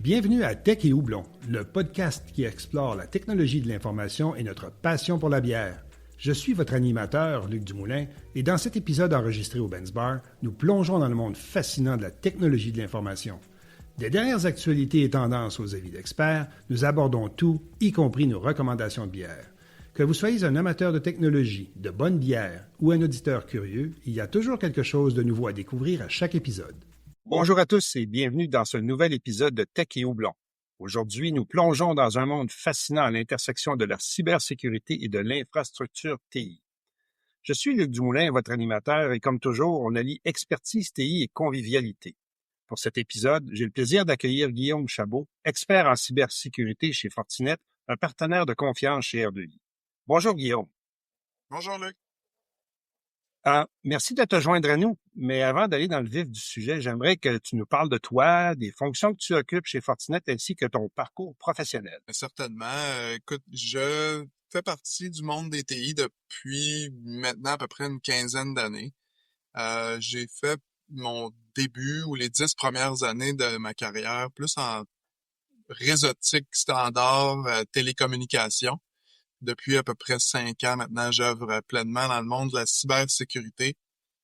Bienvenue à Tech et Houblon, le podcast qui explore la technologie de l'information et notre passion pour la bière. Je suis votre animateur, Luc Dumoulin, et dans cet épisode enregistré au Benz Bar, nous plongeons dans le monde fascinant de la technologie de l'information. Des dernières actualités et tendances aux avis d'experts, nous abordons tout, y compris nos recommandations de bière. Que vous soyez un amateur de technologie, de bonne bière ou un auditeur curieux, il y a toujours quelque chose de nouveau à découvrir à chaque épisode. Bonjour à tous et bienvenue dans ce nouvel épisode de Tech et Houblon. Aujourd'hui, nous plongeons dans un monde fascinant à l'intersection de la cybersécurité et de l'infrastructure TI. Je suis Luc Dumoulin, votre animateur, et comme toujours, on allie expertise TI et convivialité. Pour cet épisode, j'ai le plaisir d'accueillir Guillaume Chabot, expert en cybersécurité chez Fortinet, un partenaire de confiance chez R2I. Bonjour Guillaume. Bonjour Luc. Merci de te joindre à nous, mais avant d'aller dans le vif du sujet, j'aimerais que tu nous parles de toi, des fonctions que tu occupes chez Fortinet ainsi que ton parcours professionnel. Certainement. Écoute, je fais partie du monde des TI depuis maintenant à peu près une quinzaine d'années. J'ai fait mon début ou les 10 premières années de ma carrière plus en réseautique standard, télécommunications. Depuis à peu près 5 ans maintenant, j'œuvre pleinement dans le monde de la cybersécurité.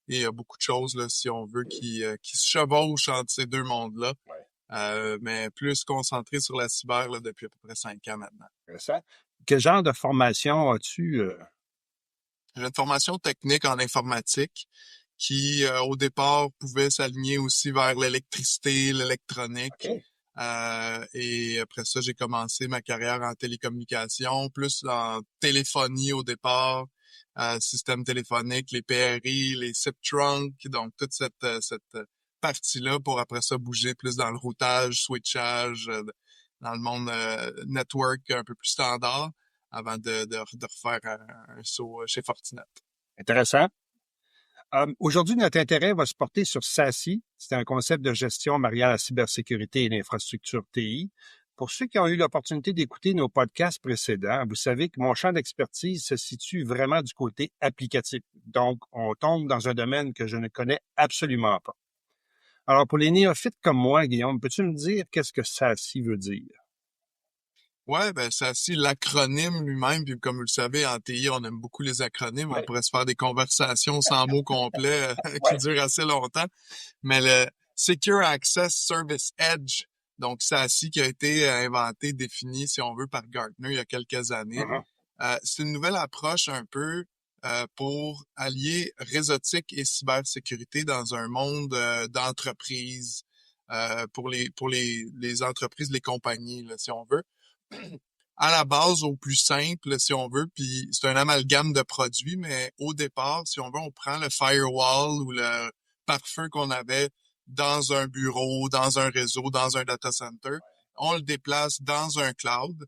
Et il y a beaucoup de choses, là, si on veut, qui se chevauchent entre ces deux mondes-là. Ouais. Mais plus concentré sur la cyber là, depuis à peu près 5 ans maintenant. Intéressant. Quel genre de formation as-tu? J'ai une formation technique en informatique qui, au départ, pouvait s'aligner aussi vers l'électricité, l'électronique. Okay. Et après ça, j'ai commencé ma carrière en télécommunication, plus en téléphonie au départ, système téléphonique, les PRI, les SIP trunk, donc toute cette partie-là pour après ça bouger plus dans le routage, switchage, dans le monde network un peu plus standard, avant de refaire un saut chez Fortinet. Intéressant. Aujourd'hui, notre intérêt va se porter sur SASE. C'est un concept de gestion mariant la cybersécurité et l'infrastructure TI. Pour ceux qui ont eu l'opportunité d'écouter nos podcasts précédents, vous savez que mon champ d'expertise se situe vraiment du côté applicatif. Donc, on tombe dans un domaine que je ne connais absolument pas. Alors, pour les néophytes comme moi, Guillaume, peux-tu me dire qu'est-ce que SASE veut dire? Ouais, SASE, l'acronyme lui-même, puis comme vous le savez, en TI, on aime beaucoup les acronymes. Ouais. On pourrait se faire des conversations sans mots complets qui durent assez longtemps. Mais le Secure Access Service Edge, donc SASE qui a été inventé, défini, si on veut, par Gartner il y a quelques années. C'est une nouvelle approche un peu pour allier réseautique et cybersécurité dans un monde d'entreprise, pour les entreprises, les compagnies, là, si on veut. À la base, au plus simple, si on veut, puis c'est un amalgame de produits, mais au départ, si on veut, on prend le firewall ou le pare-feu qu'on avait dans un bureau, dans un réseau, dans un data center, on le déplace dans un cloud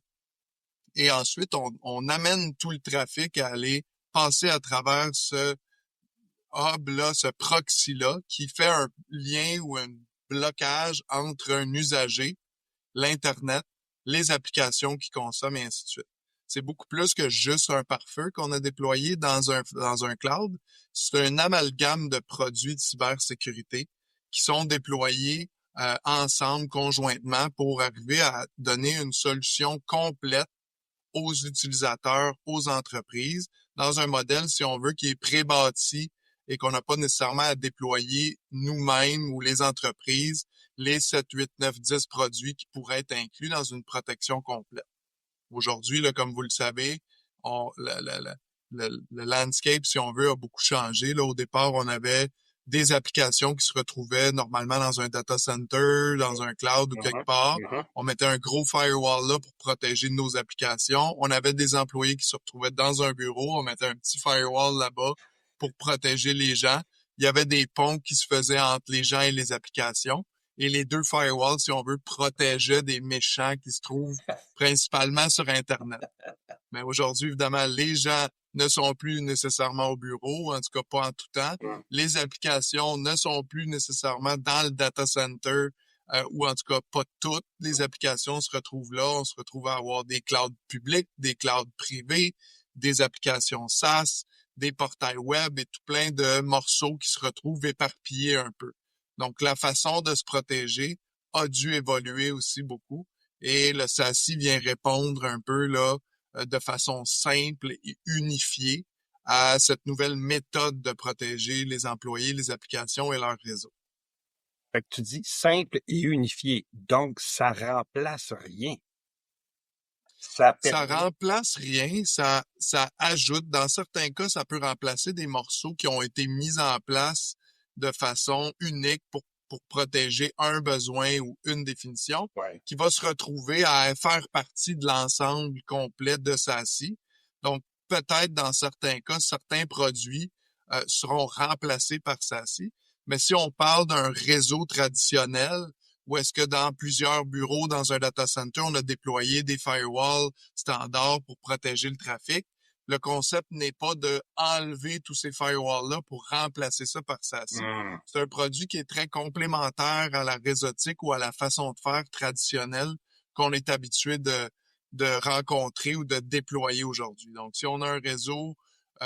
et ensuite, on amène tout le trafic à aller passer à travers ce hub-là, ce proxy-là, qui fait un lien ou un blocage entre un usager, l'Internet, les applications qu'ils consomment et ainsi de suite. C'est beaucoup plus que juste un pare-feu qu'on a déployé dans un cloud. C'est un amalgame de produits de cybersécurité qui sont déployés ensemble, conjointement, pour arriver à donner une solution complète aux utilisateurs, aux entreprises, dans un modèle, si on veut, qui est pré-bâti et qu'on n'a pas nécessairement à déployer nous-mêmes ou les entreprises les 7, 8, 9, 10 produits qui pourraient être inclus dans une protection complète. Aujourd'hui, là, comme vous le savez, le landscape, si on veut, a beaucoup changé. Là, au départ, on avait des applications qui se retrouvaient normalement dans un data center, dans un cloud ou quelque part. On mettait un gros firewall là pour protéger nos applications. On avait des employés qui se retrouvaient dans un bureau. On mettait un petit firewall là-bas pour protéger les gens. Il y avait des ponts qui se faisaient entre les gens et les applications. Et les deux firewalls, si on veut, protégeaient des méchants qui se trouvent principalement sur Internet. Mais aujourd'hui, évidemment, les gens ne sont plus nécessairement au bureau, en tout cas pas en tout temps. Les applications ne sont plus nécessairement dans le data center, ou en tout cas pas toutes les applications se retrouvent là. On se retrouve à avoir des clouds publics, des clouds privés, des applications SaaS, des portails web et tout plein de morceaux qui se retrouvent éparpillés un peu. Donc, la façon de se protéger a dû évoluer aussi beaucoup. Et le SASE vient répondre un peu là de façon simple et unifiée à cette nouvelle méthode de protéger les employés, les applications et leur réseau. Fait que tu dis simple et unifié, donc ça remplace rien. Ça remplace rien, ça ajoute. Dans certains cas, ça peut remplacer des morceaux qui ont été mis en place de façon unique pour protéger un besoin ou une définition, qui va se retrouver à faire partie de l'ensemble complet de SASE. Donc, peut-être dans certains cas, certains produits seront remplacés par SASE. Mais si on parle d'un réseau traditionnel, où est-ce que dans plusieurs bureaux, dans un data center, on a déployé des firewalls standards pour protéger le trafic. Le concept n'est pas de enlever tous ces firewalls-là pour remplacer ça par SASE. C'est un produit qui est très complémentaire à la réseautique ou à la façon de faire traditionnelle qu'on est habitué de rencontrer ou de déployer aujourd'hui. Donc, si on a un réseau,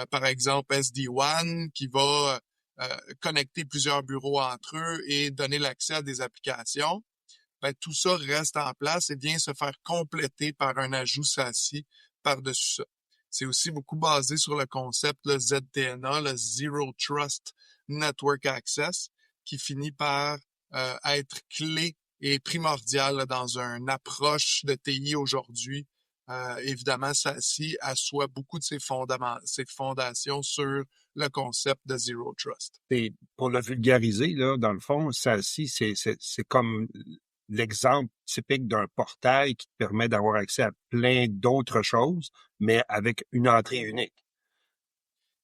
par exemple SD-WAN, qui va connecter plusieurs bureaux entre eux et donner l'accès à des applications, ben, tout ça reste en place et vient se faire compléter par un ajout SASE par-dessus ça. C'est aussi beaucoup basé sur le concept, le ZTNA, le Zero Trust Network Access, qui finit par être clé et primordial là, dans une approche de TI aujourd'hui. Évidemment, SASE assoit beaucoup de ses fondations sur le concept de Zero Trust. Et pour le vulgariser, là, dans le fond, SASE, c'est comme l'exemple typique d'un portail qui te permet d'avoir accès à plein d'autres choses, mais avec une entrée unique.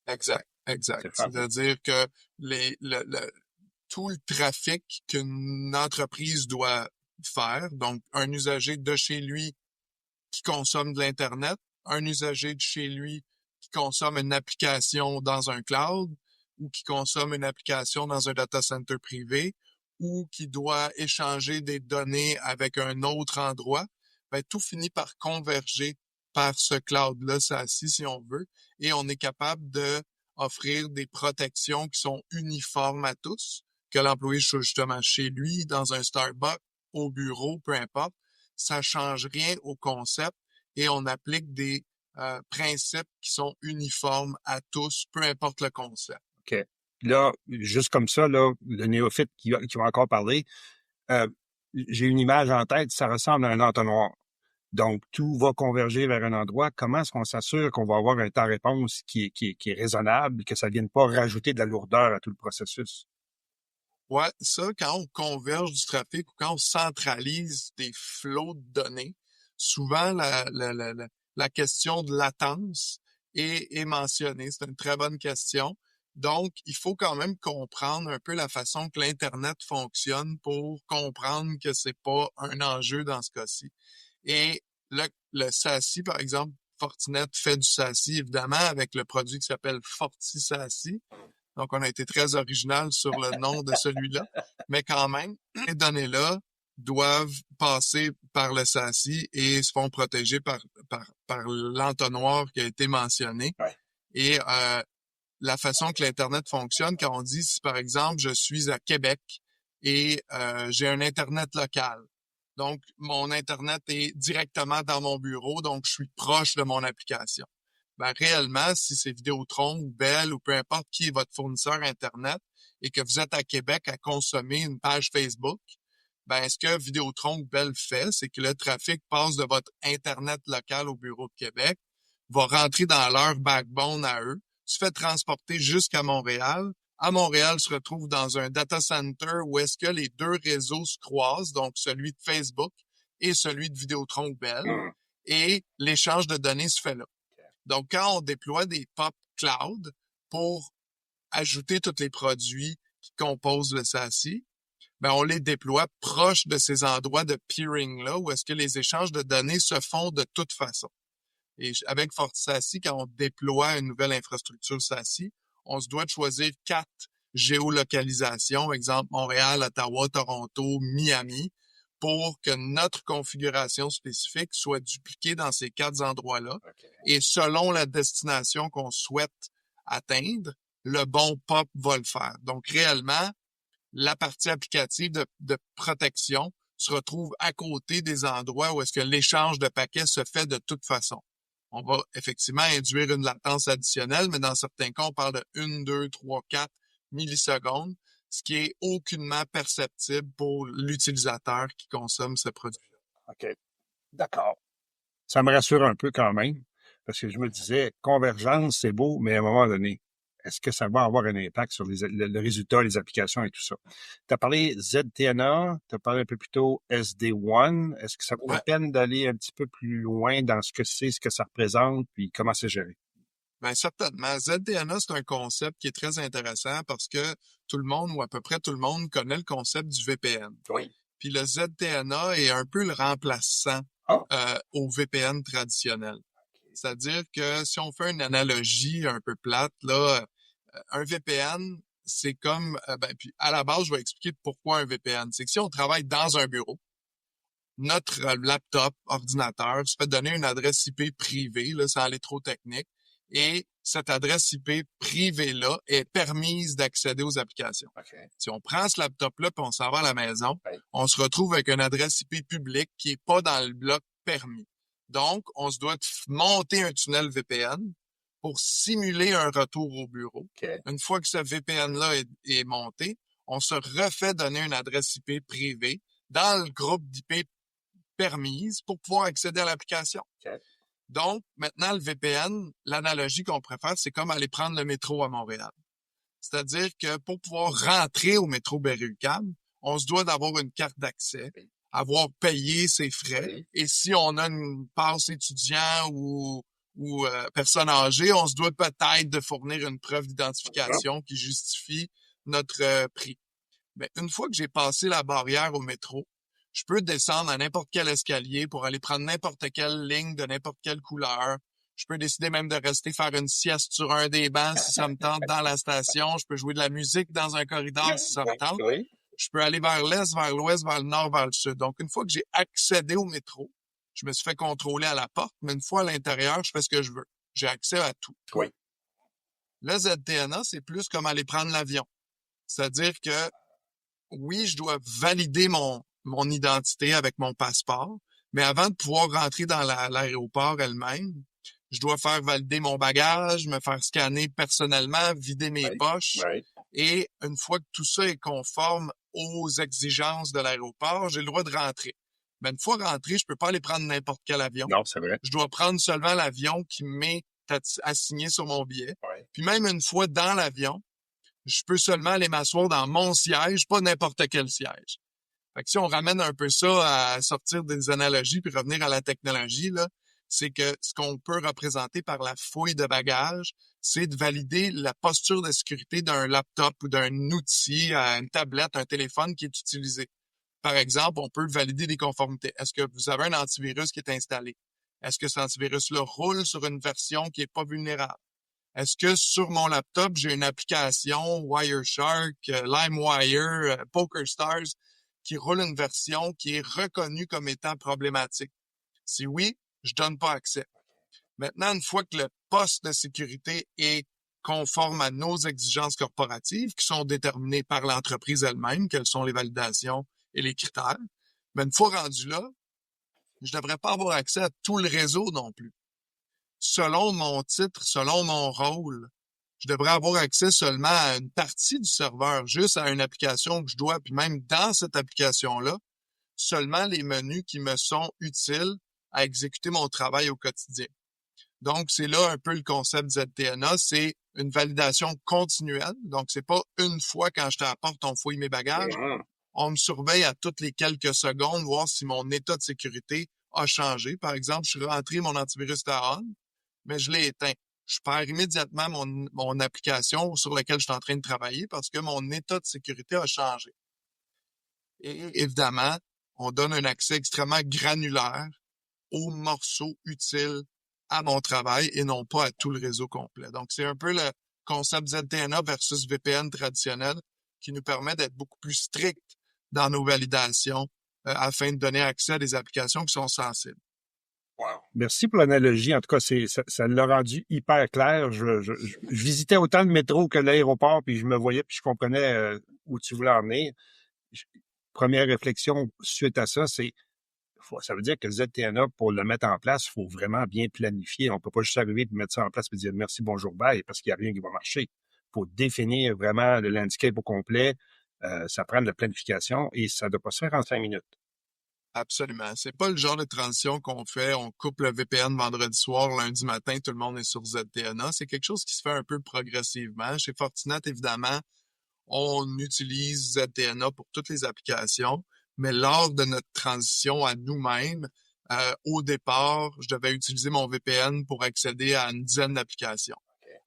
Exact. C'est-à-dire que tout le trafic qu'une entreprise doit faire, donc un usager de chez lui qui consomme de l'Internet, un usager de chez lui qui consomme une application dans un cloud ou qui consomme une application dans un data center privé ou qui doit échanger des données avec un autre endroit, ben, tout finit par converger par ce cloud-là, SASE, si on veut, et on est capable de offrir des protections qui sont uniformes à tous, que l'employé soit justement chez lui, dans un Starbucks, au bureau, peu importe. Ça change rien au concept et on applique des principes qui sont uniformes à tous, peu importe le concept. OK. Là, juste comme ça, là, le néophyte qui va encore parler, j'ai une image en tête, ça ressemble à un entonnoir. Donc, tout va converger vers un endroit. Comment est-ce qu'on s'assure qu'on va avoir un temps-réponse qui est raisonnable, que ça ne vienne pas rajouter de la lourdeur à tout le processus? Ouais, ça, quand on converge du trafic ou quand on centralise des flots de données, souvent la question de latence est mentionnée. C'est une très bonne question. Donc, il faut quand même comprendre un peu la façon que l'Internet fonctionne pour comprendre que c'est pas un enjeu dans ce cas-ci. Et le SASE, par exemple, Fortinet fait du SASE, évidemment, avec le produit qui s'appelle FortiSASE. Donc, on a été très original sur le nom de celui-là. Mais quand même, ces données-là doivent passer par le SASE et se font protéger par l'entonnoir qui a été mentionné. Ouais. Et la façon que l'Internet fonctionne, quand on dit, si par exemple, je suis à Québec et j'ai un Internet local. Donc, mon Internet est directement dans mon bureau, donc je suis proche de mon application. Ben, réellement, si c'est Vidéotron ou Bell ou peu importe qui est votre fournisseur Internet et que vous êtes à Québec à consommer une page Facebook, ben, ce que Vidéotron ou Bell fait, c'est que le trafic passe de votre Internet local au bureau de Québec, va rentrer dans leur backbone à eux, se fait transporter jusqu'à Montréal. À Montréal, se retrouve dans un data center où est-ce que les deux réseaux se croisent, donc celui de Facebook et celui de Vidéotron ou Bell, et l'échange de données se fait là. Donc, quand on déploie des POP cloud pour ajouter tous les produits qui composent le SASE, ben on les déploie proche de ces endroits de peering-là où est-ce que les échanges de données se font de toute façon. Et avec FortiSASE, quand on déploie une nouvelle infrastructure SASE, on se doit de choisir 4 géolocalisations, exemple Montréal, Ottawa, Toronto, Miami, pour que notre configuration spécifique soit dupliquée dans ces 4 endroits-là. Okay. Et selon la destination qu'on souhaite atteindre, le bon POP va le faire. Donc, réellement, la partie applicative de protection se retrouve à côté des endroits où est-ce que l'échange de paquets se fait de toute façon. On va effectivement induire une latence additionnelle, mais dans certains cas, on parle de 1, 2, 3, 4 millisecondes, ce qui est aucunement perceptible pour l'utilisateur qui consomme ce produit. OK. D'accord. Ça me rassure un peu quand même, parce que je me disais, convergence, c'est beau, mais à un moment donné, est-ce que ça va avoir un impact sur le résultat, les applications et tout ça? Tu as parlé ZTNA, tu as parlé un peu plus tôt SD1. Est-ce que ça vaut la peine d'aller un petit peu plus loin dans ce que c'est, ce que ça représente, puis comment c'est géré? Bien, certainement. ZTNA, c'est un concept qui est très intéressant parce que tout le monde, ou à peu près tout le monde, connaît le concept du VPN. Oui. Puis le ZTNA est un peu le remplaçant au VPN traditionnel. C'est-à-dire que si on fait une analogie un peu plate, là, un VPN, c'est comme, puis à la base, je vais expliquer pourquoi un VPN. C'est que si on travaille dans un bureau, notre laptop, ordinateur, se fait donner une adresse IP privée, là, sans aller trop technique, et cette adresse IP privée-là est permise d'accéder aux applications. Okay. Si on prend ce laptop-là puis on s'en va à la maison, on se retrouve avec une adresse IP publique qui est pas dans le bloc permis. Donc, on se doit monter un tunnel VPN pour simuler un retour au bureau. Okay. Une fois que ce VPN-là est monté, on se refait donner une adresse IP privée dans le groupe d'IP permise pour pouvoir accéder à l'application. Okay. Donc, maintenant, le VPN, l'analogie qu'on préfère, c'est comme aller prendre le métro à Montréal. C'est-à-dire que pour pouvoir rentrer au métro Berry-UQAM, on se doit d'avoir une carte d'accès, avoir payé ses frais. Et si on a une passe étudiant ou personne âgée, on se doit peut-être de fournir une preuve d'identification qui justifie notre prix. Mais une fois que j'ai passé la barrière au métro, je peux descendre à n'importe quel escalier pour aller prendre n'importe quelle ligne de n'importe quelle couleur. Je peux décider même de rester faire une sieste sur un des bancs si ça me tente dans la station. Je peux jouer de la musique dans un corridor si ça me tente. Je peux aller vers l'est, vers l'ouest, vers le nord, vers le sud. Donc, une fois que j'ai accédé au métro, je me suis fait contrôler à la porte, mais une fois à l'intérieur, je fais ce que je veux. J'ai accès à tout. Oui. Le ZTNA, c'est plus comme aller prendre l'avion. C'est-à-dire que, oui, je dois valider mon identité avec mon passeport, mais avant de pouvoir rentrer dans l'aéroport elle-même, je dois faire valider mon bagage, me faire scanner personnellement, vider mes poches. Et une fois que tout ça est conforme aux exigences de l'aéroport, j'ai le droit de rentrer. Mais une fois rentré, je peux pas aller prendre n'importe quel avion. Non, c'est vrai. Je dois prendre seulement l'avion qui m'est assigné sur mon billet. Puis même une fois dans l'avion, je peux seulement aller m'asseoir dans mon siège, pas n'importe quel siège. Fait que si on ramène un peu ça à sortir des analogies puis revenir à la technologie, là, c'est que ce qu'on peut représenter par la fouille de bagages, c'est de valider la posture de sécurité d'un laptop ou d'un outil, une tablette, un téléphone qui est utilisé. Par exemple, on peut valider des conformités. Est-ce que vous avez un antivirus qui est installé? Est-ce que cet antivirus-là roule sur une version qui est pas vulnérable? Est-ce que sur mon laptop, j'ai une application Wireshark, LimeWire, PokerStars qui roule une version qui est reconnue comme étant problématique? Si oui, je donne pas accès. Maintenant, une fois que le poste de sécurité est conforme à nos exigences corporatives qui sont déterminées par l'entreprise elle-même, quelles sont les validations et les critères, mais une fois rendu là, je devrais pas avoir accès à tout le réseau non plus. Selon mon titre, selon mon rôle, je devrais avoir accès seulement à une partie du serveur, juste à une application que je dois, puis même dans cette application-là, seulement les menus qui me sont utiles à exécuter mon travail au quotidien. Donc, c'est là un peu le concept ZTNA, c'est une validation continuelle. Donc, c'est pas une fois quand je te apporte, on fouille mes bagages. On me surveille à toutes les quelques secondes, voir si mon état de sécurité a changé. Par exemple, je suis rentré, mon antivirus était on, mais je l'ai éteint. Je perds immédiatement mon application sur laquelle je suis en train de travailler parce que mon état de sécurité a changé. Et évidemment, on donne un accès extrêmement granulaire aux morceaux utiles à mon travail et non pas à tout le réseau complet. Donc, c'est un peu le concept ZTNA versus VPN traditionnel qui nous permet d'être beaucoup plus strict dans nos validations afin de donner accès à des applications qui sont sensibles. Wow. Merci pour l'analogie. En tout cas, ça l'a rendu hyper clair. Je visitais autant le métro que l'aéroport, puis je me voyais, puis je comprenais où tu voulais en venir. première réflexion suite à ça, ça veut dire que ZTNA, pour le mettre en place, il faut vraiment bien planifier. On peut pas juste arriver et mettre ça en place et dire merci, bonjour, bye, parce qu'il n'y a rien qui va marcher. Il faut définir vraiment le landscape au complet. Ça prend de la planification et ça ne doit pas se faire en 5 minutes. Absolument. C'est pas le genre de transition qu'on fait, on coupe le VPN vendredi soir, lundi matin, tout le monde est sur ZTNA. C'est quelque chose qui se fait un peu progressivement. Chez Fortinet, évidemment, on utilise ZTNA pour toutes les applications, mais lors de notre transition à nous-mêmes, au départ, je devais utiliser mon VPN pour accéder à une dizaine d'applications.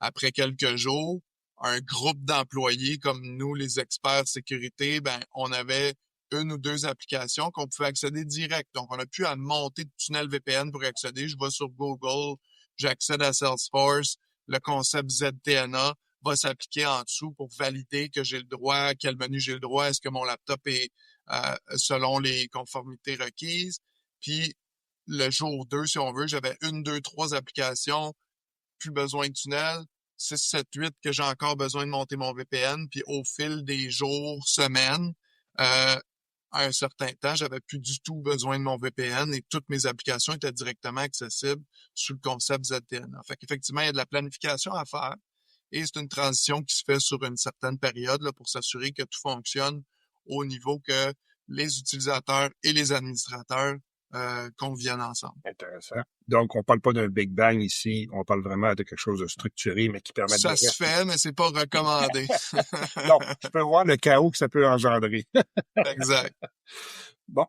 Après quelques jours, un groupe d'employés comme nous, les experts sécurité, on avait une ou deux applications qu'on pouvait accéder direct. Donc, on n'a plus à monter de tunnel VPN pour y accéder. Je vais sur Google, j'accède à Salesforce, le concept ZTNA va s'appliquer en dessous pour valider que j'ai le droit, quel menu j'ai le droit, est-ce que mon laptop est selon les conformités requises. Puis, le jour 2, si on veut, j'avais 1, 2, 3 applications, plus besoin de tunnel. 6, 7, 8 que j'ai encore besoin de monter mon VPN. Puis, au fil des jours, semaines, à un certain temps, j'avais plus du tout besoin de mon VPN et toutes mes applications étaient directement accessibles sous le concept ZTNA. Fait qu'effectivement, il y a de la planification à faire et c'est une transition qui se fait sur une certaine période là, pour s'assurer que tout fonctionne au niveau que les utilisateurs et les administrateurs conviennent ensemble. Intéressant. Donc, on parle pas d'un Big Bang ici, on parle vraiment de quelque chose de structuré, mais qui permet de... Ça se fait, mais c'est pas recommandé. Non, je peux voir le chaos que ça peut engendrer. Exact. Bon,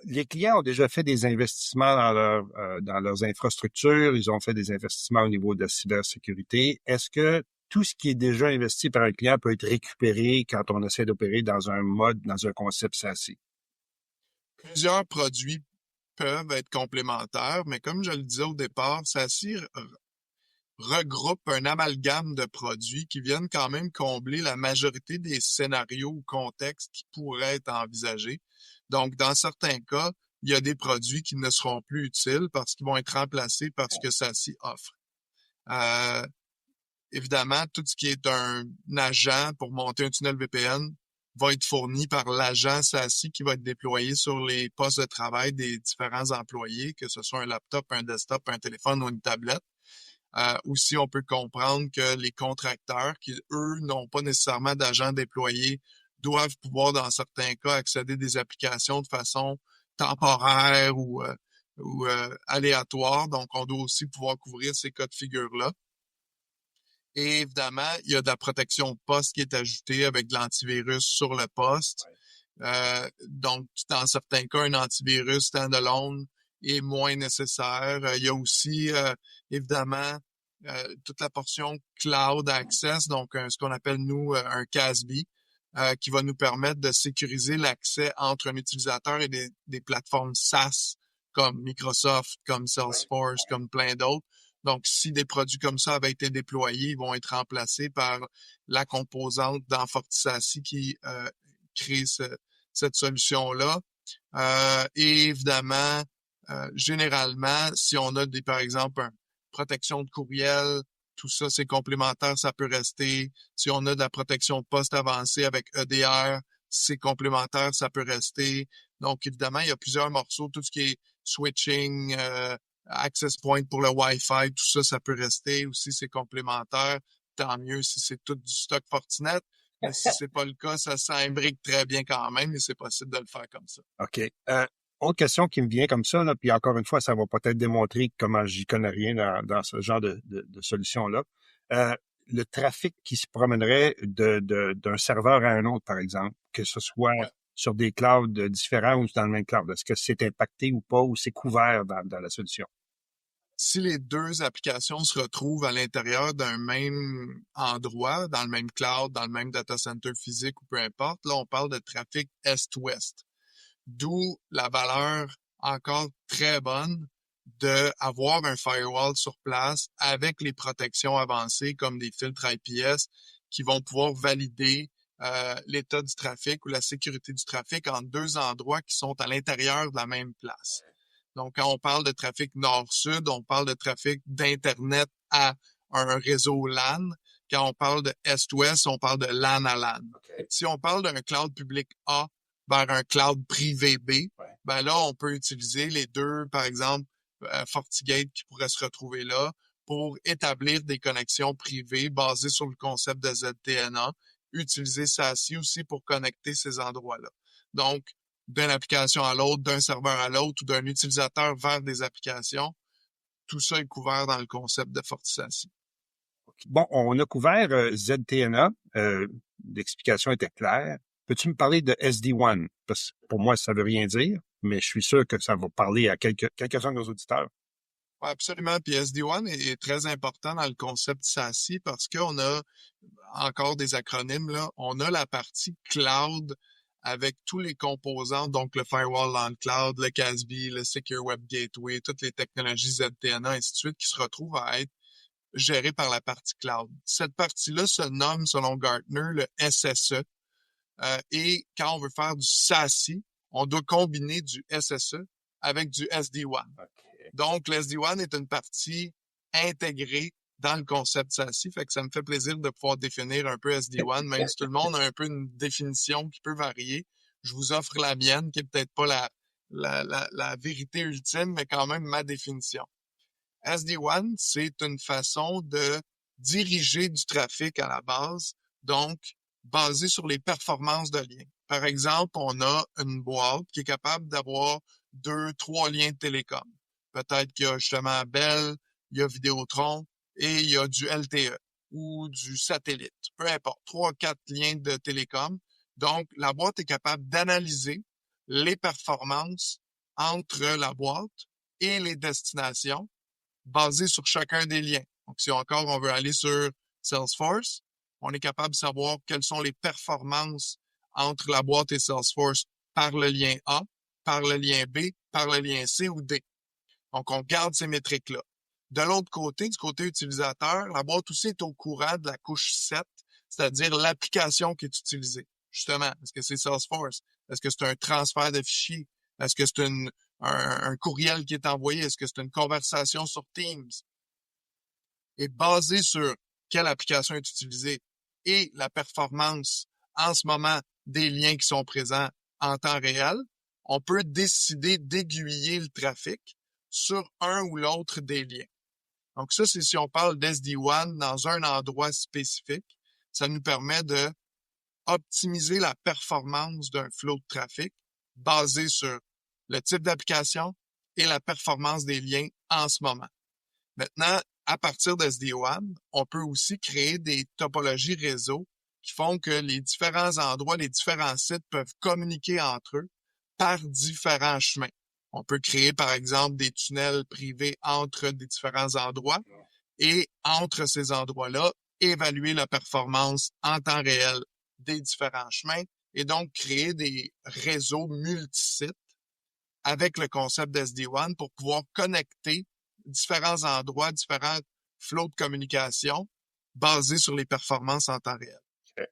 les clients ont déjà fait des investissements dans leurs infrastructures, ils ont fait des investissements au niveau de la cybersécurité. Est-ce que tout ce qui est déjà investi par un client peut être récupéré quand on essaie d'opérer dans un concept SASE? Plusieurs produits peuvent être complémentaires, mais comme je le disais au départ, SASE regroupe un amalgame de produits qui viennent quand même combler la majorité des scénarios ou contextes qui pourraient être envisagés. Donc, dans certains cas, il y a des produits qui ne seront plus utiles parce qu'ils vont être remplacés par ce que SASE offre. Évidemment, tout ce qui est un agent pour monter un tunnel VPN va être fourni par l'agent SASE qui va être déployé sur les postes de travail des différents employés, que ce soit un laptop, un desktop, un téléphone ou une tablette. Aussi, on peut comprendre que les contracteurs, qui, eux, n'ont pas nécessairement d'agents déployés, doivent pouvoir, dans certains cas, accéder à des applications de façon temporaire ou aléatoire. Donc, on doit aussi pouvoir couvrir ces cas de figure-là. Et évidemment, il y a de la protection de poste qui est ajoutée avec de l'antivirus sur le poste. Donc, dans certains cas, un antivirus standalone est moins nécessaire. Il y a aussi, évidemment, toute la portion Cloud Access, donc ce qu'on appelle, nous, un CASB, qui va nous permettre de sécuriser l'accès entre un utilisateur et des plateformes SaaS comme Microsoft, comme Salesforce, comme plein d'autres. Donc, si des produits comme ça avaient été déployés, ils vont être remplacés par la composante dans FortiSASE qui crée cette solution-là. Et évidemment, généralement, si on a par exemple, une protection de courriel, tout ça, c'est complémentaire, ça peut rester. Si on a de la protection de poste avancée avec EDR, c'est complémentaire, ça peut rester. Donc, évidemment, il y a plusieurs morceaux, tout ce qui est switching, access point pour le Wi-Fi, tout ça, ça peut rester. Aussi, c'est complémentaire. Tant mieux si c'est tout du stock Fortinet. Mais si c'est pas le cas, ça s'imbrique très bien quand même et c'est possible de le faire comme ça. OK. Autre question qui me vient comme ça, là, puis encore une fois, ça va peut-être démontrer comment j'y connais rien dans ce genre de solution-là. Le trafic qui se promènerait d'un serveur à un autre, par exemple, que ce soit sur des clouds différents ou dans le même cloud, est-ce que c'est impacté ou pas, ou c'est couvert dans la solution? Si les deux applications se retrouvent à l'intérieur d'un même endroit, dans le même cloud, dans le même data center physique ou peu importe, là, on parle de trafic est-ouest. D'où la valeur encore très bonne d'avoir un firewall sur place avec les protections avancées comme des filtres IPS qui vont pouvoir valider l'état du trafic ou la sécurité du trafic en deux endroits qui sont à l'intérieur de la même place. Donc, quand on parle de trafic nord-sud, on parle de trafic d'Internet à un réseau LAN. Quand on parle de Est-Ouest, on parle de LAN à LAN. OK. Si on parle d'un cloud public A vers un cloud privé B, Ouais. ben là, on peut utiliser les deux, par exemple, FortiGate qui pourrait se retrouver là pour établir des connexions privées basées sur le concept de ZTNA, utiliser SASE aussi pour connecter ces endroits-là. Donc, d'une application à l'autre, d'un serveur à l'autre ou d'un utilisateur vers des applications, tout ça est couvert dans le concept de FortiSASE. Bon, on a couvert ZTNA. L'explication était claire. Peux-tu me parler de SD-WAN? Parce que pour moi, ça veut rien dire, mais je suis sûr que ça va parler à quelques-uns de nos auditeurs. Ouais, absolument. Puis SD-WAN est très important dans le concept SASE parce qu'on a encore des acronymes, là. On a la partie cloud avec tous les composants, donc le firewall on cloud, le CASB, le Secure Web Gateway, toutes les technologies ZTNA, ainsi de suite, qui se retrouvent à être gérées par la partie cloud. Cette partie-là se nomme, selon Gartner, le SSE. Et quand on veut faire du SASE, on doit combiner du SSE avec du SD-WAN. Okay. Donc, le SD-WAN est une partie intégrée dans le concept SASE, fait que ça me fait plaisir de pouvoir définir un peu SD-WAN, même si tout le monde a un peu une définition qui peut varier. Je vous offre la mienne, qui est peut-être pas la vérité ultime, mais quand même ma définition. SD-WAN, c'est une façon de diriger du trafic à la base, donc basé sur les performances de liens. Par exemple, on a une boîte qui est capable d'avoir 2, 3 liens de télécom. Peut-être qu'il y a justement Bell, il y a Vidéotron et il y a du LTE ou du satellite. Peu importe, 3, 4 liens de télécom. Donc, la boîte est capable d'analyser les performances entre la boîte et les destinations basées sur chacun des liens. Donc, si encore on veut aller sur Salesforce, on est capable de savoir quelles sont les performances entre la boîte et Salesforce par le lien A, par le lien B, par le lien C ou D. Donc, on garde ces métriques-là. De l'autre côté, du côté utilisateur, la boîte aussi est au courant de la couche 7, c'est-à-dire l'application qui est utilisée. Justement, est-ce que c'est Salesforce? Est-ce que c'est un transfert de fichiers? Est-ce que c'est un courriel qui est envoyé? Est-ce que c'est une conversation sur Teams? Et basé sur quelle application est utilisée et la performance en ce moment des liens qui sont présents en temps réel, on peut décider d'aiguiller le trafic sur un ou l'autre des liens. Donc ça, c'est si on parle d'SD-WAN dans un endroit spécifique, ça nous permet de optimiser la performance d'un flot de trafic basé sur le type d'application et la performance des liens en ce moment. Maintenant, à partir de SD-WAN, on peut aussi créer des topologies réseau qui font que les différents endroits, les différents sites peuvent communiquer entre eux par différents chemins. On peut créer, par exemple, des tunnels privés entre des différents endroits et entre ces endroits-là, évaluer la performance en temps réel des différents chemins et donc créer des réseaux multisites avec le concept d'SD-WAN pour pouvoir connecter différents endroits, différents flots de communication basés sur les performances en temps réel. Okay.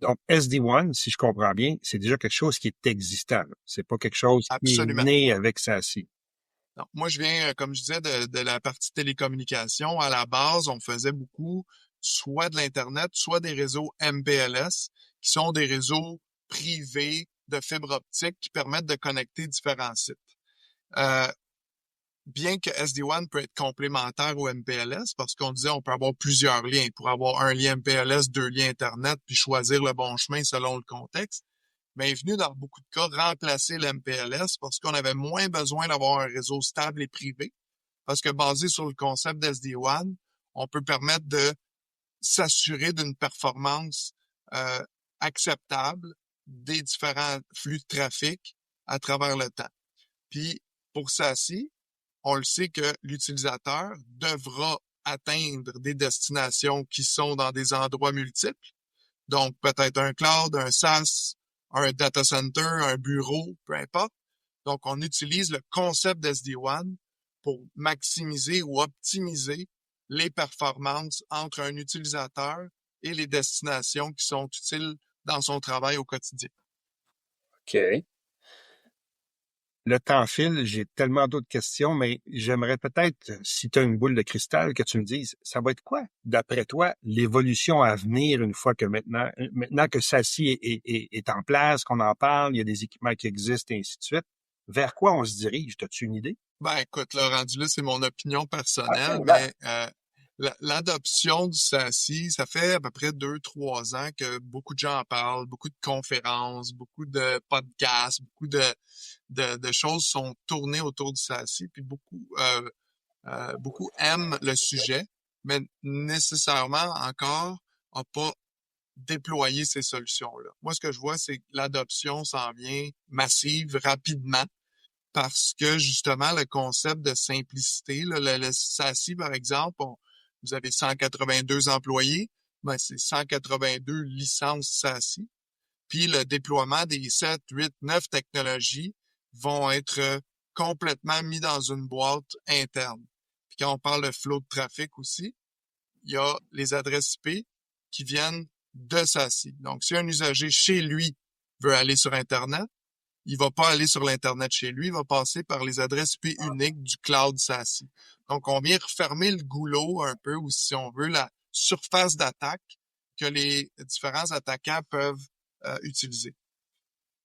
Donc, SD-WAN, si je comprends bien, c'est déjà quelque chose qui est existant. C'est pas quelque chose Absolument. qui est né avec SASE. Donc, moi, je viens, comme je disais, de la partie télécommunication. À la base, on faisait beaucoup soit de l'Internet, soit des réseaux MPLS, qui sont des réseaux privés de fibre optique qui permettent de connecter différents sites. Bien que SD-WAN peut être complémentaire au MPLS, parce qu'on disait on peut avoir plusieurs liens. Pour avoir un lien MPLS, 2 liens Internet, puis choisir le bon chemin selon le contexte, mais est venu dans beaucoup de cas remplacer l'MPLS parce qu'on avait moins besoin d'avoir un réseau stable et privé. Parce que basé sur le concept d'SD-WAN, on peut permettre de s'assurer d'une performance acceptable des différents flux de trafic à travers le temps. Puis, pour SASE, on le sait que l'utilisateur devra atteindre des destinations qui sont dans des endroits multiples. Donc, peut-être un cloud, un SaaS, un data center, un bureau, peu importe. Donc, on utilise le concept d'SD-WAN pour maximiser ou optimiser les performances entre un utilisateur et les destinations qui sont utiles dans son travail au quotidien. OK. Le temps file, j'ai tellement d'autres questions, mais j'aimerais peut-être, si tu as une boule de cristal, que tu me dises, ça va être quoi, d'après toi, l'évolution à venir une fois que maintenant que SASSI est en place, qu'on en parle, il y a des équipements qui existent et ainsi de suite, vers quoi on se dirige? T'as-tu une idée? Ben, écoute, là, rendu là, c'est mon opinion personnelle, OK, mais l'adoption du SASSI, ça fait à peu près 2-3 ans que beaucoup de gens en parlent, beaucoup de conférences, beaucoup de podcasts, beaucoup de choses sont tournées autour du SASSI, puis beaucoup aiment le sujet, mais nécessairement encore n'ont pas déployé ces solutions-là. Moi, ce que je vois, c'est que l'adoption s'en vient massive, rapidement, parce que justement, le concept de simplicité, là, le SASSI, par exemple, vous avez 182 employés, ben c'est 182 licences SASSI. Puis le déploiement des 7, 8, 9 technologies vont être complètement mis dans une boîte interne. Puis quand on parle de flow de trafic aussi, il y a les adresses IP qui viennent de SASSI. Donc, si un usager chez lui veut aller sur Internet, il va pas aller sur l'Internet chez lui, il va passer par les adresses IP uniques du cloud SASSI. Donc, on vient refermer le goulot un peu, ou si on veut, la surface d'attaque que les différents attaquants peuvent utiliser.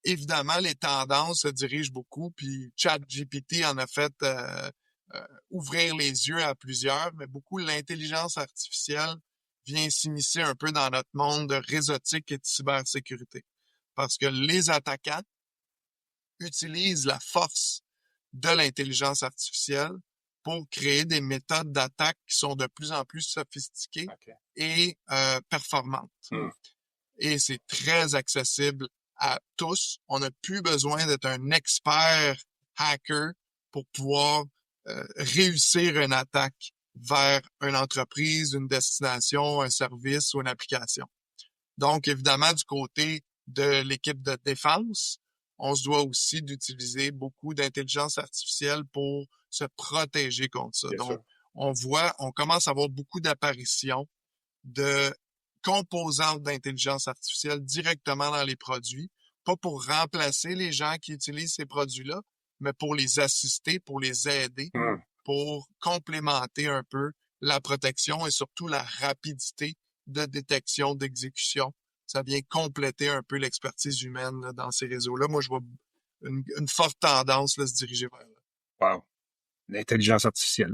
Évidemment, les tendances se dirigent beaucoup, puis ChatGPT en a fait ouvrir les yeux à plusieurs, mais beaucoup l'intelligence artificielle vient s'immiscer un peu dans notre monde de réseautique et de cybersécurité. Parce que les attaquants utilisent la force de l'intelligence artificielle pour créer des méthodes d'attaque qui sont de plus en plus sophistiquées et performantes. Et c'est très accessible à tous. On n'a plus besoin d'être un expert hacker pour pouvoir réussir une attaque vers une entreprise, une destination, un service ou une application. Donc, évidemment, du côté de l'équipe de défense, on se doit aussi d'utiliser beaucoup d'intelligence artificielle pour se protéger contre ça. Bien sûr. Donc, on commence à avoir beaucoup d'apparitions de composantes d'intelligence artificielle directement dans les produits, pas pour remplacer les gens qui utilisent ces produits-là, mais pour les assister, pour les aider, pour complémenter un peu la protection et surtout la rapidité de détection, d'exécution. Ça vient compléter un peu l'expertise humaine là, dans ces réseaux-là. Moi, je vois une forte tendance là, se diriger vers là. Wow. L'intelligence artificielle.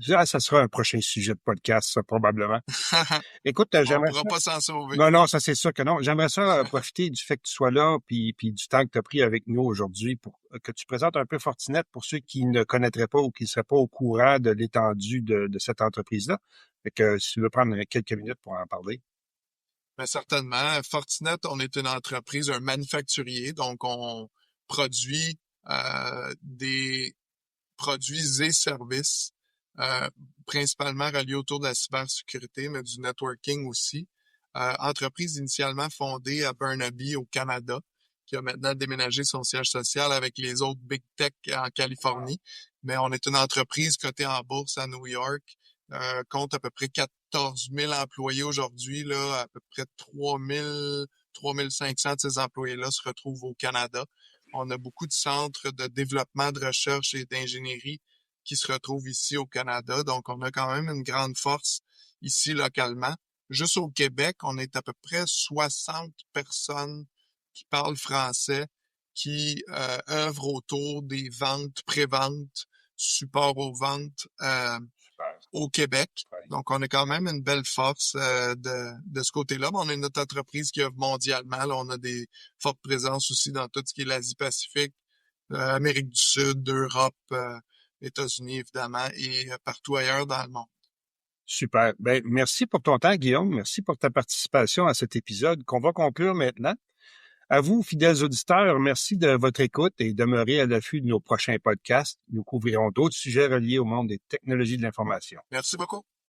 Ça sera un prochain sujet de podcast, ça, probablement. Écoute, On j'aimerais pourra ça... pas s'en sauver. Non, ça c'est sûr que non. J'aimerais ça profiter du fait que tu sois là, puis du temps que tu as pris avec nous aujourd'hui pour que tu présentes un peu Fortinet pour ceux qui ne connaîtraient pas ou qui ne seraient pas au courant de l'étendue de cette entreprise-là. Fait que si tu veux prendre quelques minutes pour en parler. Bien, certainement. Fortinet, on est une entreprise, un manufacturier, donc on produit des produits et services principalement reliés autour de la cybersécurité, mais du networking aussi. Entreprise initialement fondée à Burnaby, au Canada, qui a maintenant déménagé son siège social avec les autres Big Tech en Californie. Mais on est une entreprise cotée en bourse à New York, compte à peu près 14 000 employés aujourd'hui, là, à peu près 3 500 de ces employés-là se retrouvent au Canada. On a beaucoup de centres de développement, de recherche et d'ingénierie qui se retrouvent ici au Canada. Donc, on a quand même une grande force ici localement. Juste au Québec, on est à peu près 60 personnes qui parlent français, qui œuvrent autour des ventes, pré-ventes, support aux ventes au Québec. Donc, on a quand même une belle force de ce côté-là. Mais on est notre entreprise qui œuvre mondialement. Là, on a des fortes présences aussi dans tout ce qui est l'Asie-Pacifique, Amérique du Sud, Europe, États-Unis, évidemment, et partout ailleurs dans le monde. Super. Ben, merci pour ton temps, Guillaume. Merci pour ta participation à cet épisode qu'on va conclure maintenant. À vous, fidèles auditeurs, merci de votre écoute et demeurez à l'affût de nos prochains podcasts. Nous couvrirons d'autres sujets reliés au monde des technologies de l'information. Merci beaucoup.